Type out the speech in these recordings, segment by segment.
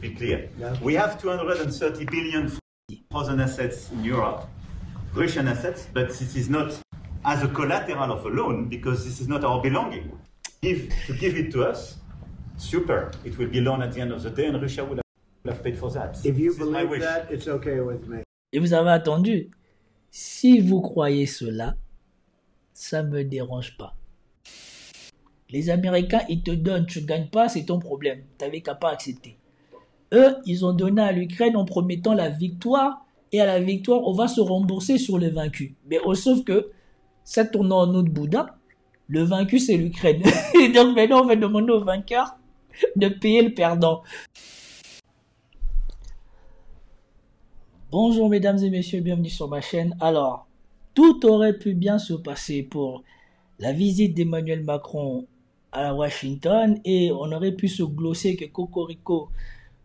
be clear. Yeah. We have 230 billion frozen assets in Europe, Russian assets, but this is not as a collateral of a loan because this is not our belonging. To give it to us, super. It will be loan at the end of the day and Russia will have paid for that. If you This is my believe wish. that, it's okay with me. Et vous avez attendu. Si vous croyez cela, ça ne me dérange pas. Les Américains, ils te donnent, tu ne gagnes pas, c'est ton problème. Tu n'avais qu'à pas accepter. Eux, ils ont donné à l'Ukraine en promettant la victoire. Et à la victoire, on va se rembourser sur le vaincu. Mais sauf que, ça tourne en eau de boudin. Le vaincu, c'est l'Ukraine. Et donc maintenant, on va demander au vainqueur de payer le perdant. Bonjour mesdames et messieurs, bienvenue sur ma chaîne. Alors, tout aurait pu bien se passer pour la visite d'Emmanuel Macron à Washington et on aurait pu se glosser que Cocorico,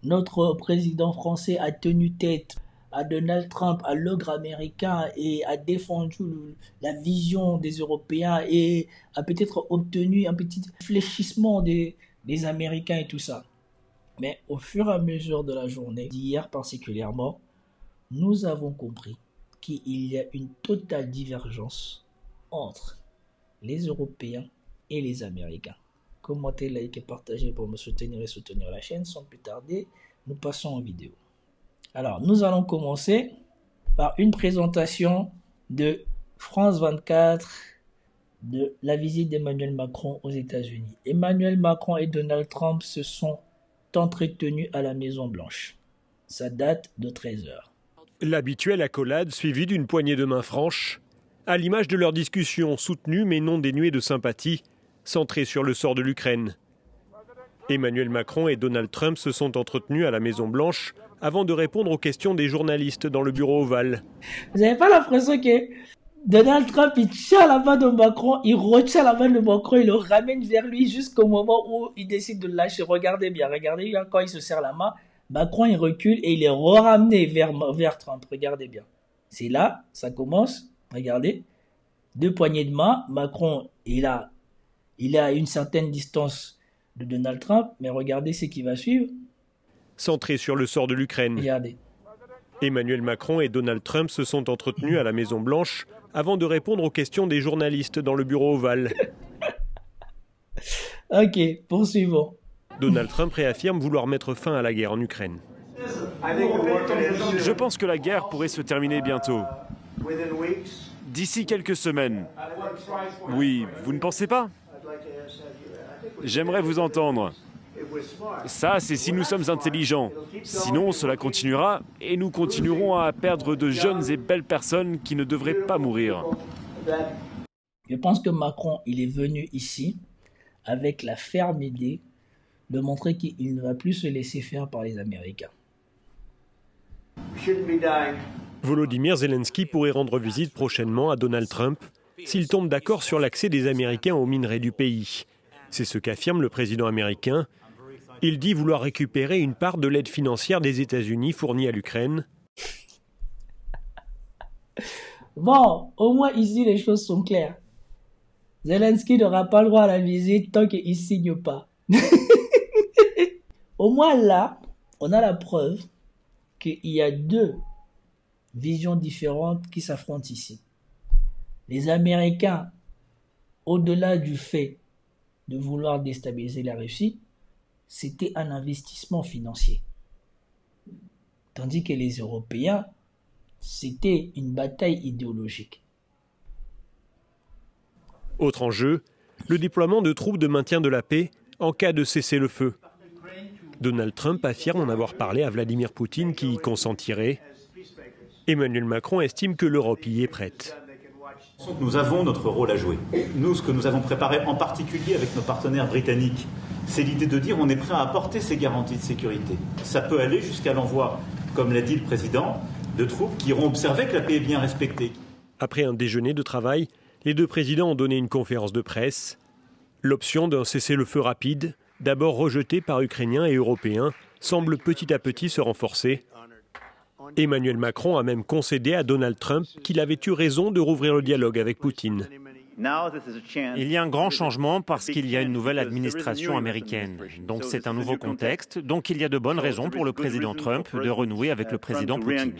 notre président français, a tenu tête à Donald Trump, à l'ogre américain et a défendu la vision des Européens et a peut-être obtenu un petit fléchissement des Américains et tout ça. Mais au fur et à mesure de la journée, d'hier particulièrement, nous avons compris qu'il y a une totale divergence entre les Européens et les Américains. Commentez, likez, partagez pour me soutenir et soutenir la chaîne. Sans plus tarder, nous passons en vidéo. Alors, nous allons commencer par une présentation de France 24 de la visite d'Emmanuel Macron aux États-Unis. Emmanuel Macron et Donald Trump se sont entretenus à la Maison-Blanche. Ça date de 13h. L'habituelle accolade suivie d'une poignée de main franche, à l'image de leur discussion soutenue mais non dénuée de sympathie, centrée sur le sort de l'Ukraine. Emmanuel Macron et Donald Trump se sont entretenus à la Maison-Blanche avant de répondre aux questions des journalistes dans le bureau ovale. Vous n'avez pas l'impression que Donald Trump, il tient la main de Macron, il retient la main de Macron, il le ramène vers lui jusqu'au moment où il décide de le lâcher. Regardez bien quand il se serre la main. Macron, il recule et il est ramené vers Trump. Regardez bien. C'est là, ça commence. Regardez. 2 poignées de main. Macron, il a une certaine distance de Donald Trump. Mais regardez ce qui va suivre. Centré sur le sort de l'Ukraine. Regardez. Emmanuel Macron et Donald Trump se sont entretenus à la Maison-Blanche avant de répondre aux questions des journalistes dans le bureau ovale. Ok, poursuivons. Donald Trump réaffirme vouloir mettre fin à la guerre en Ukraine. Je pense que la guerre pourrait se terminer bientôt. D'ici quelques semaines. Oui, vous ne pensez pas? J'aimerais vous entendre. Ça, c'est si nous sommes intelligents. Sinon, cela continuera et nous continuerons à perdre de jeunes et belles personnes qui ne devraient pas mourir. Je pense que Macron, il est venu ici avec la ferme idée de montrer qu'il ne va plus se laisser faire par les Américains. Volodymyr Zelensky pourrait rendre visite prochainement à Donald Trump s'il tombe d'accord sur l'accès des Américains aux minerais du pays. C'est ce qu'affirme le président américain. Il dit vouloir récupérer une part de l'aide financière des États-Unis fournie à l'Ukraine. Bon, au moins ici les choses sont claires. Zelensky n'aura pas le droit à la visite tant qu'il ne signe pas. Au moins là, on a la preuve qu'il y a 2 visions différentes qui s'affrontent ici. Les Américains, au-delà du fait de vouloir déstabiliser la Russie, c'était un investissement financier. Tandis que les Européens, c'était une bataille idéologique. Autre enjeu, le déploiement de troupes de maintien de la paix en cas de cessez-le-feu. Donald Trump affirme en avoir parlé à Vladimir Poutine qui y consentirait. Emmanuel Macron estime que l'Europe y est prête. Nous avons notre rôle à jouer. Nous, ce que nous avons préparé en particulier avec nos partenaires britanniques, c'est l'idée de dire on est prêt à apporter ces garanties de sécurité. Ça peut aller jusqu'à l'envoi, comme l'a dit le président, de troupes qui iront observer que la paix est bien respectée. Après un déjeuner de travail, les 2 présidents ont donné une conférence de presse. L'option d'un cessez-le-feu rapide, d'abord rejetée par Ukrainiens et Européens, semble petit à petit se renforcer. Emmanuel Macron a même concédé à Donald Trump qu'il avait eu raison de rouvrir le dialogue avec Poutine. Il y a un grand changement parce qu'il y a une nouvelle administration américaine. Donc c'est un nouveau contexte. Donc il y a de bonnes raisons pour le président Trump de renouer avec le président Poutine.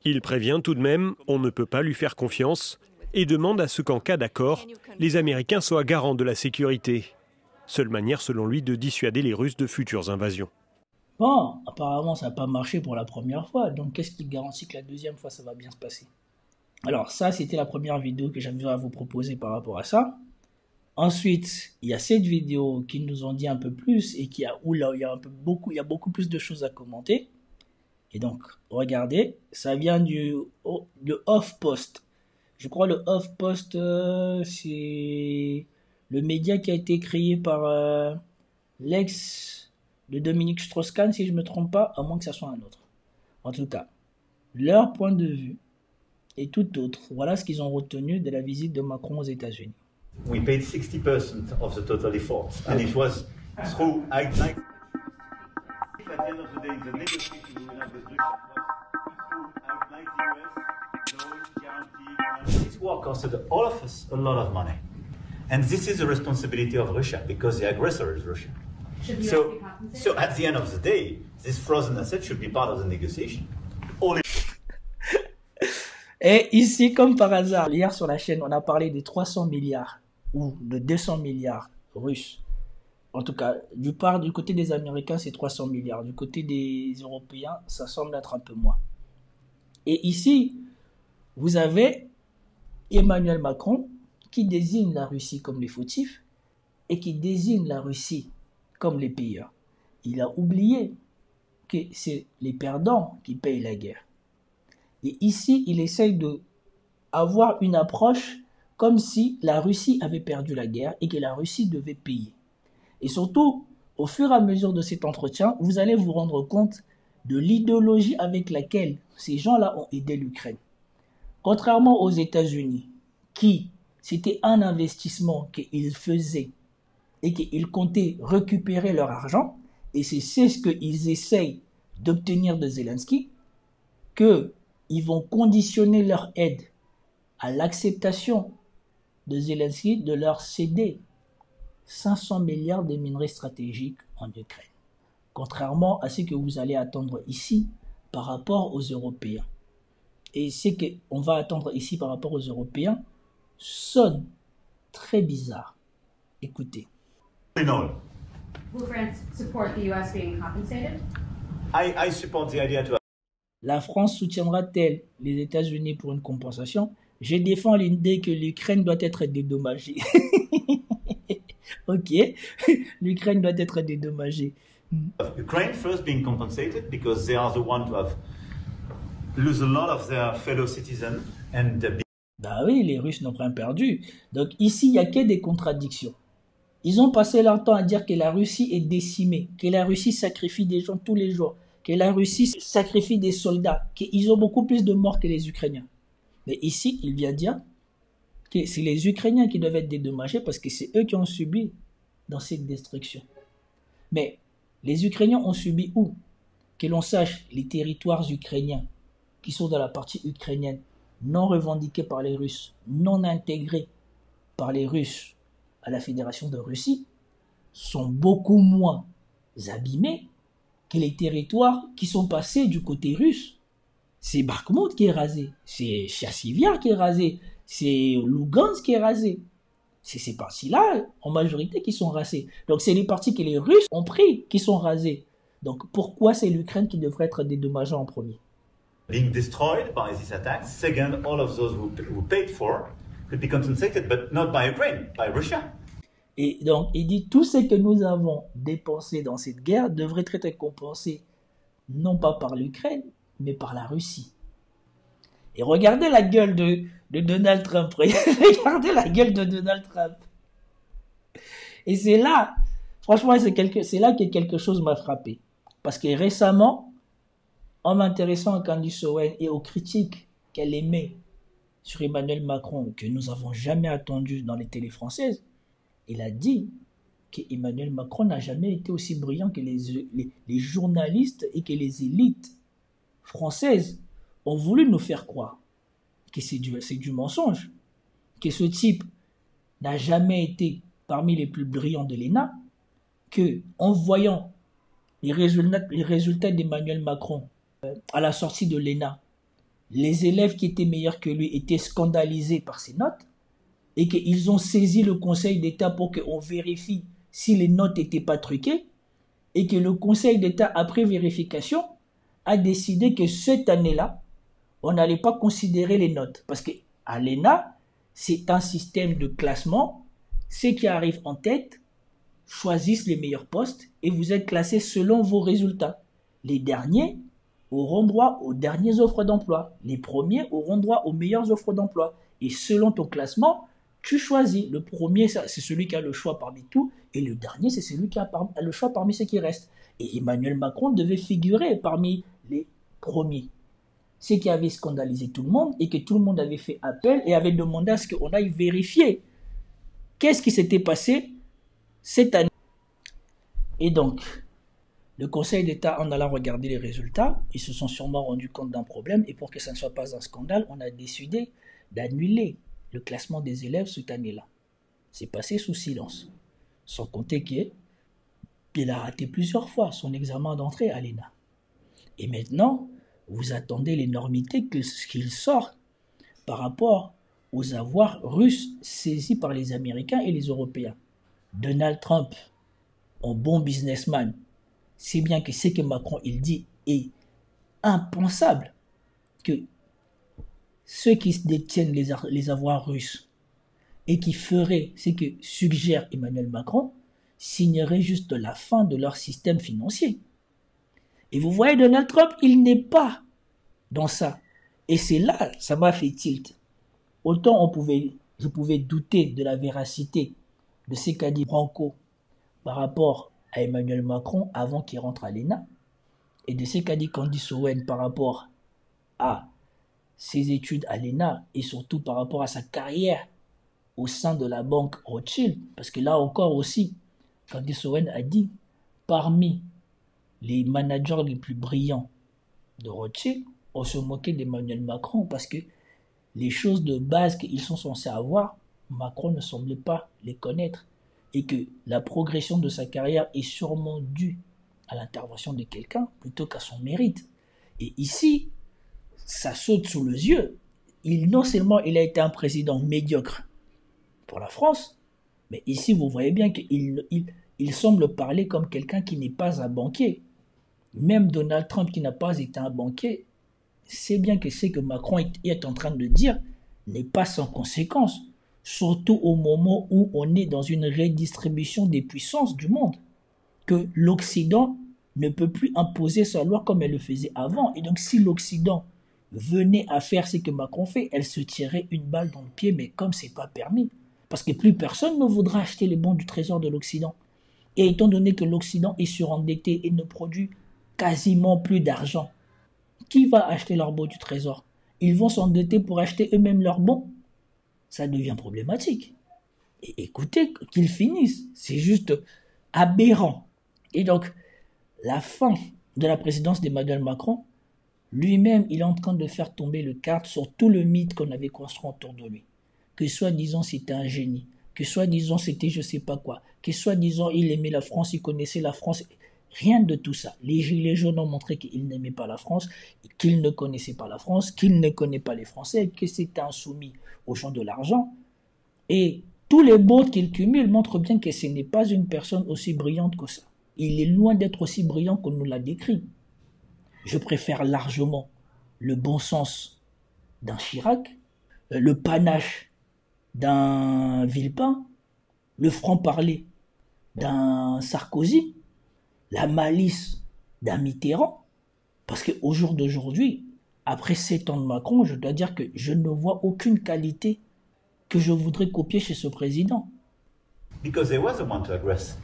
Il prévient tout de même, on ne peut pas lui faire confiance et demande à ce qu'en cas d'accord, les Américains soient garants de la sécurité. Seule manière, selon lui, de dissuader les Russes de futures invasions. Bon, apparemment, ça n'a pas marché pour la première fois. Donc, qu'est-ce qui garantit que la deuxième fois, ça va bien se passer? Alors, ça, c'était la première vidéo que j'avais à vous proposer par rapport à ça. Ensuite, il y a cette vidéo qui nous en dit un peu plus et où là, il y a beaucoup plus de choses à commenter. Et donc, regardez, ça vient de HuffPost. Je crois le HuffPost, c'est le média qui a été créé par l'ex de Dominique Strauss-Kahn, si je ne me trompe pas, à moins que ça soit un autre. En tout cas, leur point de vue est tout autre. Voilà ce qu'ils ont retenu de la visite de Macron aux États-Unis. We paid 60% of the total effort, and it was through Ignite. At the end of the day, the negotiation we will have with Russia was through Ignite the US, loans, guarantee. This war costed all of us a lot of money, and this is the responsibility of Russia because the aggressor is Russia. So at the end of the day, this frozen asset should be part of the negotiation. Et ici, comme par hasard, hier sur la chaîne, on a parlé des 300 milliards ou de 200 milliards russes. En tout cas, du côté des Américains, c'est 300 milliards. Du côté des Européens, ça semble être un peu moins. Et ici, vous avez Emmanuel Macron qui désigne la Russie comme les fautifs et qui désigne la Russie comme les payeurs. Il a oublié que c'est les perdants qui payent la guerre. Et ici, il essaye d'avoir une approche comme si la Russie avait perdu la guerre et que la Russie devait payer. Et surtout, au fur et à mesure de cet entretien, vous allez vous rendre compte de l'idéologie avec laquelle ces gens-là ont aidé l'Ukraine. Contrairement aux États-Unis, qui c'était un investissement qu'ils faisaient et qu'ils comptaient récupérer leur argent, et c'est ce qu'ils essayent d'obtenir de Zelensky, qu'ils vont conditionner leur aide à l'acceptation de Zelensky de leur céder 500 milliards de minerais stratégiques en Ukraine. Contrairement à ce que vous allez attendre ici par rapport aux Européens. Et ce qu'on va attendre ici par rapport aux Européens sonne très bizarre. Écoutez. Will France support the US being compensated? I support the idea to. La France soutiendra-t-elle les États-Unis pour une compensation? Je défends l'idée que l'Ukraine doit être dédommagée. Ok, l'Ukraine doit être dédommagée. Ukraine first being compensated because they are the ones to have lose a lot of their fellow citizens and. Bah oui, les Russes n'ont rien perdu. Donc ici, il n'y a que des contradictions. Ils ont passé leur temps à dire que la Russie est décimée, que la Russie sacrifie des gens tous les jours, que la Russie sacrifie des soldats, qu'ils ont beaucoup plus de morts que les Ukrainiens. Mais ici, il vient dire que c'est les Ukrainiens qui doivent être dédommagés parce que c'est eux qui ont subi dans cette destruction. Mais les Ukrainiens ont subi où? Que l'on sache, les territoires ukrainiens qui sont dans la partie ukrainienne, non revendiqués par les Russes, non intégrés par les Russes à la Fédération de Russie, sont beaucoup moins abîmés que les territoires qui sont passés du côté russe. C'est Bakhmut qui est rasé, c'est Chassivyar qui est rasé, c'est Lugansk qui est rasé. C'est ces parties-là, en majorité, qui sont rasées. Donc c'est les parties que les Russes ont pris qui sont rasées. Donc pourquoi c'est l'Ukraine qui devrait être dédommagée en premier? Being destroyed by these attacks. Second, all of those who paid for could be compensated, but not by Ukraine, by Russia. Et donc, il dit tout ce que nous avons dépensé dans cette guerre devrait être compensé non pas par l'Ukraine, mais par la Russie. Et regardez la gueule de Donald Trump. Regardez la gueule de Donald Trump. Et c'est là, franchement, c'est là que quelque chose m'a frappé. Parce que récemment, en m'intéressant à Candice Owen et aux critiques qu'elle émet sur Emmanuel Macron, que nous n'avons jamais attendues dans les télés françaises, il a dit qu'Emmanuel Macron n'a jamais été aussi brillant que les journalistes et que les élites françaises ont voulu nous faire croire que c'est du mensonge. que ce type n'a jamais été parmi les plus brillants de l'ENA, qu'en voyant les résultats d'Emmanuel Macron à la sortie de l'ENA, les élèves qui étaient meilleurs que lui étaient scandalisés par ses notes et qu'ils ont saisi le Conseil d'État pour qu'on vérifie si les notes n'étaient pas truquées et que le Conseil d'État, après vérification, a décidé que cette année-là, on n'allait pas considérer les notes. Parce qu'à l'ENA, c'est un système de classement. Ceux qui arrivent en tête choisissent les meilleurs postes et vous êtes classés selon vos résultats. Les derniers auront droit aux dernières offres d'emploi. Les premiers auront droit aux meilleures offres d'emploi. Et selon ton classement, tu choisis. Le premier, c'est celui qui a le choix parmi tout. Et le dernier, c'est celui qui a le choix parmi ceux qui restent. Et Emmanuel Macron devait figurer parmi les premiers. C'est qui avait scandalisé tout le monde et que tout le monde avait fait appel et avait demandé à ce qu'on aille vérifier qu'est-ce qui s'était passé cette année. Et donc, le Conseil d'État, en allant regarder les résultats, ils se sont sûrement rendus compte d'un problème et pour que ça ne soit pas un scandale, on a décidé d'annuler le classement des élèves cette année-là. C'est passé sous silence. Sans compter qu'il a raté plusieurs fois son examen d'entrée à l'ENA. Et maintenant, vous attendez l'énormité qu'il sort par rapport aux avoirs russes saisis par les Américains et les Européens. Donald Trump, en bon businessman, c'est bien que ce que Macron il dit est impensable, que ceux qui détiennent les avoirs russes et qui feraient ce que suggère Emmanuel Macron signeraient juste la fin de leur système financier. Et vous voyez, Donald Trump, il n'est pas dans ça. Et c'est là, ça m'a fait tilt. Autant je pouvais douter de la véracité de ce qu'a dit Branco par rapport à Emmanuel Macron avant qu'il rentre à l'ENA, et de ce qu'a dit Candice Owen par rapport à ses études à l'ENA, et surtout par rapport à sa carrière au sein de la banque Rothschild. Parce que là encore aussi, Candice Owen a dit, parmi les managers les plus brillants de Rothschild, on se moquait d'Emmanuel Macron parce que les choses de base qu'ils sont censés avoir, Macron ne semblait pas les connaître et que la progression de sa carrière est sûrement due à l'intervention de quelqu'un plutôt qu'à son mérite. Et ici, ça saute sous les yeux. Non seulement il a été un président médiocre pour la France, mais ici vous voyez bien qu'il semble parler comme quelqu'un qui n'est pas un banquier. Même Donald Trump qui n'a pas été un banquier, c'est bien que ce que Macron est en train de dire n'est pas sans conséquence, surtout au moment où on est dans une redistribution des puissances du monde, que l'Occident ne peut plus imposer sa loi comme elle le faisait avant. Et donc si l'Occident venait à faire ce que Macron fait, elle se tirerait une balle dans le pied, mais comme c'est pas permis, parce que plus personne ne voudra acheter les bons du trésor de l'Occident. Et étant donné que l'Occident est surendetté et ne produit quasiment plus d'argent, qui va acheter leurs bons du trésor? Ils vont s'endetter pour acheter eux-mêmes leurs bons. Ça devient problématique. Et écoutez, qu'ils finissent. C'est juste aberrant. Et donc, la fin de la présidence d'Emmanuel Macron, lui-même, il est en train de faire tomber le cadre sur tout le mythe qu'on avait construit autour de lui. Que soi-disant c'était un génie, que soi-disant c'était je sais pas quoi, que soi-disant il aimait la France, il connaissait la France. Rien de tout ça. Les Gilets jaunes ont montré qu'ils n'aimaient pas la France, qu'ils ne connaissaient pas la France, qu'ils ne connaissaient pas les Français, que c'était insoumis au champ de l'argent. Et tous les bouts qu'il cumule montrent bien que ce n'est pas une personne aussi brillante que ça. Il est loin d'être aussi brillant qu'on nous l'a décrit. Je préfère largement le bon sens d'un Chirac, le panache d'un Villepin, le franc-parler d'un Sarkozy, la malice d'un Mitterrand, parce qu'au jour d'aujourd'hui, après 7 ans de Macron, je dois dire que je ne vois aucune qualité que je voudrais copier chez ce président. Because there was a one to address.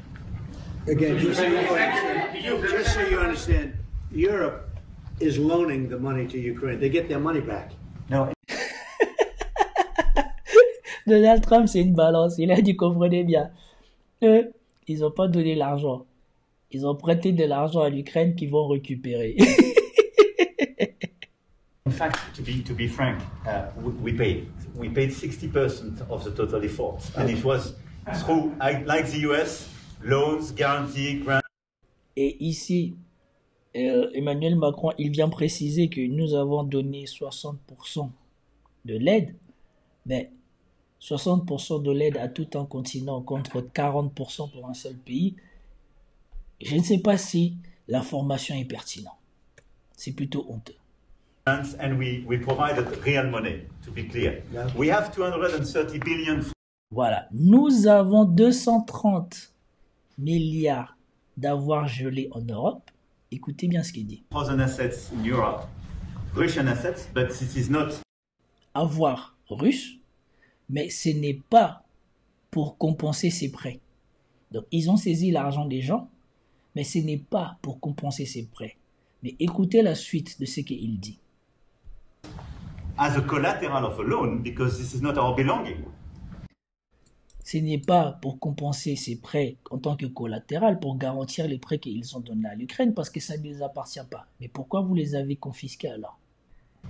Again, just so you understand, Europe is loaning the money to Ukraine. They get their money back. No. Donald Trump, c'est une balance. Il a dit, comprenez bien. Eux, ils n'ont pas donné l'argent. Ils ont prêté de l'argent à l'Ukraine qu'ils vont récupérer. fact, to be frank, we paid 60% of the total effort, and it was through, like the US, loans, guarantee, grants. Et ici, Emmanuel Macron, il vient préciser que nous avons donné 60% de l'aide, mais 60% de l'aide à tout un continent contre 40% pour un seul pays. Je ne sais pas si l'information est pertinente. C'est plutôt honteux. And we provided real money, to be clear. We have 230 billion. Voilà, nous avons 230 milliards d'avoirs gelés en Europe. Écoutez bien ce qu'il dit. Assets in Europe, Russian assets, but this is not. Avoirs russes, mais ce n'est pas pour compenser ces prêts. Donc, ils ont saisi l'argent des gens, mais ce n'est pas pour compenser ces prêts. Mais écoutez la suite de ce qu'il dit. As a collateral of a loan, because this is not our belonging. Ce n'est pas pour compenser ces prêts en tant que collatéral, pour garantir les prêts qu'ils ont donnés à l'Ukraine, parce que ça ne les appartient pas. Mais pourquoi vous les avez confisqués alors?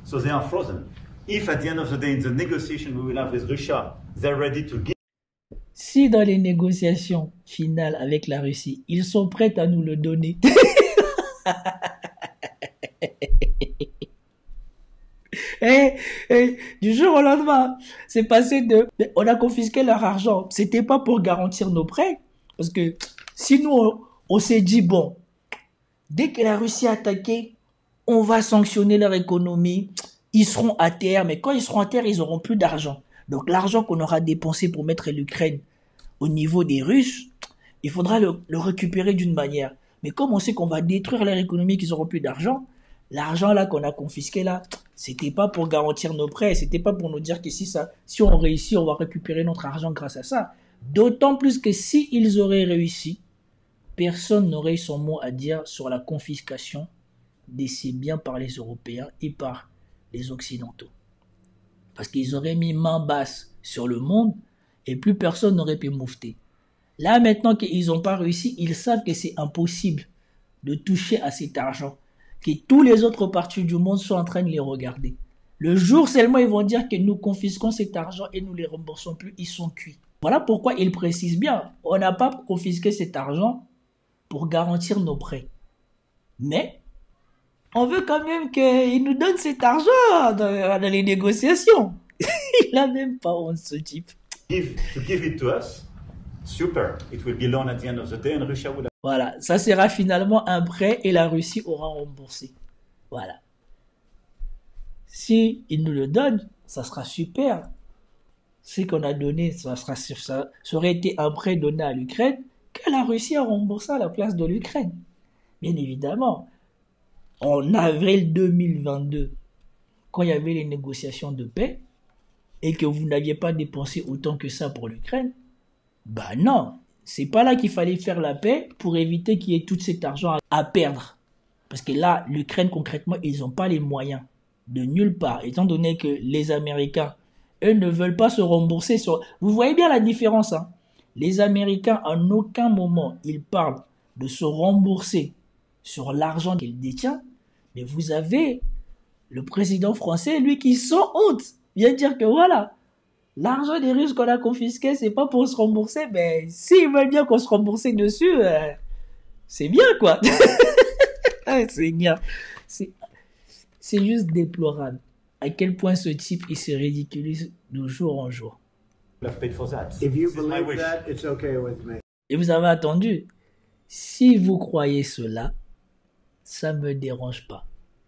So they are frozen. If at the end of the day, in the negotiation we will have with Russia, they're ready to give. Si dans les négociations finales avec la Russie, ils sont prêts à nous le donner. Du jour au lendemain, c'est passé de... On a confisqué leur argent. C'était pas pour garantir nos prêts. Parce que si nous, on s'est dit, bon, dès que la Russie a attaqué, on va sanctionner leur économie. Ils seront à terre. Mais quand ils seront à terre, ils n'auront plus d'argent. Donc l'argent qu'on aura dépensé pour mettre l'Ukraine au niveau des Russes, il faudra le récupérer d'une manière. Mais comme on sait qu'on va détruire leur économie, qu'ils n'auront plus d'argent, l'argent là qu'on a confisqué là, c'était pas pour garantir nos prêts, c'était pas pour nous dire que si on réussit, on va récupérer notre argent grâce à ça. D'autant plus que si ils auraient réussi, personne n'aurait son mot à dire sur la confiscation de ces biens par les Européens et par les Occidentaux. Parce qu'ils auraient mis main basse sur le monde et plus personne n'aurait pu moufter. Là, maintenant qu'ils n'ont pas réussi, ils savent que c'est impossible de toucher à cet argent, que tous les autres parties du monde sont en train de les regarder. Le jour seulement ils vont dire que nous confisquons cet argent et nous ne les remboursons plus, ils sont cuits. Voilà pourquoi ils précisent bien, on n'a pas confisqué cet argent pour garantir nos prêts. Mais on veut quand même qu'ils nous donnent cet argent dans les négociations. Il n'a même pas honte, ce type. To give it to us, super. It will be loan at the end of the day and Russia will. Voilà, ça sera finalement un prêt et la Russie aura remboursé. Voilà. Si ils nous le donnent, ça sera super. Ce qu'on a donné, ça aurait été un prêt donné à l'Ukraine que la Russie a remboursé à la place de l'Ukraine. Bien évidemment, en avril 2022, quand il y avait les négociations de paix et que vous n'aviez pas dépensé autant que ça pour l'Ukraine, bah non, c'est pas là qu'il fallait faire la paix pour éviter qu'il y ait tout cet argent à perdre. Parce que là, l'Ukraine, concrètement, ils n'ont pas les moyens de nulle part, étant donné que les Américains, eux, ne veulent pas se rembourser sur... Vous voyez bien la différence, hein? Les Américains, en aucun moment, ils parlent de se rembourser sur l'argent qu'ils détiennent, mais vous avez le président français, lui, qui sans honte vient dire que voilà, l'argent des Russes qu'on a confisqué, c'est pas pour se rembourser, mais s'ils veulent bien qu'on se rembourse dessus, c'est bien, quoi. C'est juste déplorable à quel point ce type, il se ridiculise de jour en jour. Et vous avez attendu. Si vous croyez cela, ça ne me dérange pas.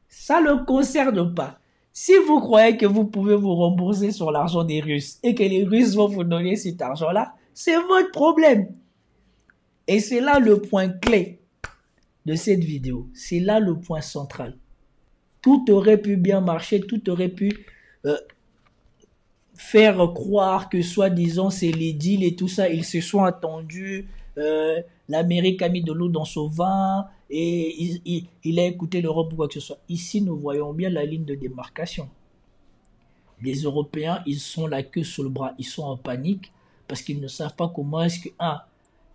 Ça ne le concerne pas. Si vous croyez que vous pouvez vous rembourser sur l'argent des Russes et que les Russes vont vous donner cet argent-là, c'est votre problème. Et c'est là le point clé de cette vidéo. C'est là le point central. Tout aurait pu bien marcher, tout aurait pu faire croire que soi-disant c'est les deals et tout ça, ils se sont attendus, l'Amérique a mis de l'eau dans son vin et il a écouté l'Europe ou quoi que ce soit. Ici, nous voyons bien la ligne de démarcation. Les Européens, ils sont la queue sur le bras, ils sont en panique parce qu'ils ne savent pas comment est-ce que,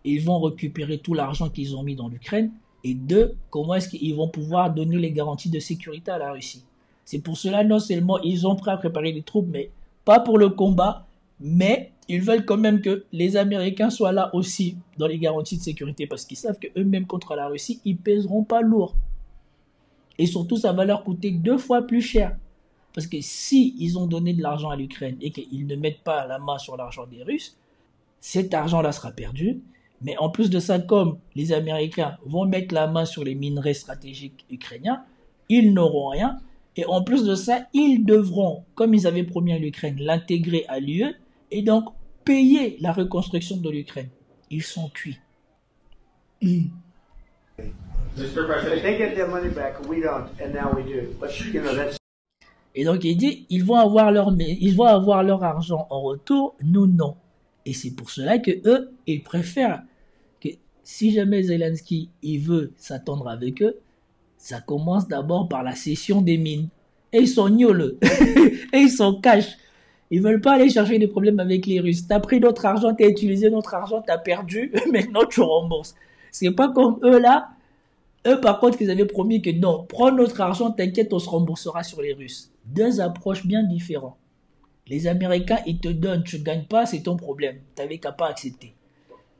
ils vont récupérer tout l'argent qu'ils ont mis dans l'Ukraine, et deux, comment est-ce qu'ils vont pouvoir donner les garanties de sécurité à la Russie. C'est pour cela, non seulement ils ont prêt à préparer des troupes, mais pas pour le combat, mais ils veulent quand même que les Américains soient là aussi dans les garanties de sécurité, parce qu'ils savent qu'eux-mêmes contre la Russie, ils pèseront pas lourd. Et surtout, ça va leur coûter 2 fois plus cher. Parce que si ils ont donné de l'argent à l'Ukraine et qu'ils ne mettent pas la main sur l'argent des Russes, cet argent-là sera perdu. Mais en plus de ça, comme les Américains vont mettre la main sur les minerais stratégiques ukrainiens, ils n'auront rien. Et en plus de ça, ils devront, comme ils avaient promis à l'Ukraine, l'intégrer à l'UE et donc payer la reconstruction de l'Ukraine. Ils sont cuits. They get their money back, we don't, and now we do. But you know, that's... Et donc il dit, ils vont avoir leur argent en retour, nous non. Et c'est pour cela que eux, ils préfèrent que si jamais Zelensky il veut s'attendre avec eux, ça commence d'abord par la cession des mines. Et ils sont gnoleux. Et ils sont cash. Ils veulent pas aller chercher des problèmes avec les Russes. T'as pris notre argent, t'as utilisé notre argent, t'as perdu. Maintenant tu rembourses. C'est pas comme eux là. Eux par contre, ils avaient promis que non, prends notre argent, t'inquiète, on se remboursera sur les Russes. 2 approches bien différentes. Les Américains, ils te donnent, tu ne gagnes pas, c'est ton problème. Tu n'avais qu'à pas accepter.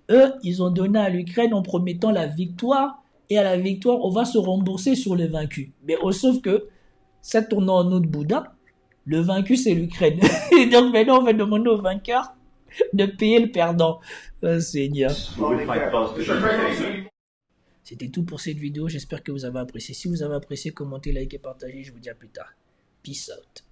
Eux, ils ont donné à l'Ukraine en promettant la victoire, et à la victoire, on va se rembourser sur le vaincu. Mais sauf que, ça tourne en autre boudin, le vaincu, c'est l'Ukraine. Et donc maintenant, on va demander au vainqueur de payer le perdant. Oh, Seigneur. C'était tout pour cette vidéo, j'espère que vous avez apprécié. Si vous avez apprécié, commentez, likez, partagez, je vous dis à plus tard. Peace out.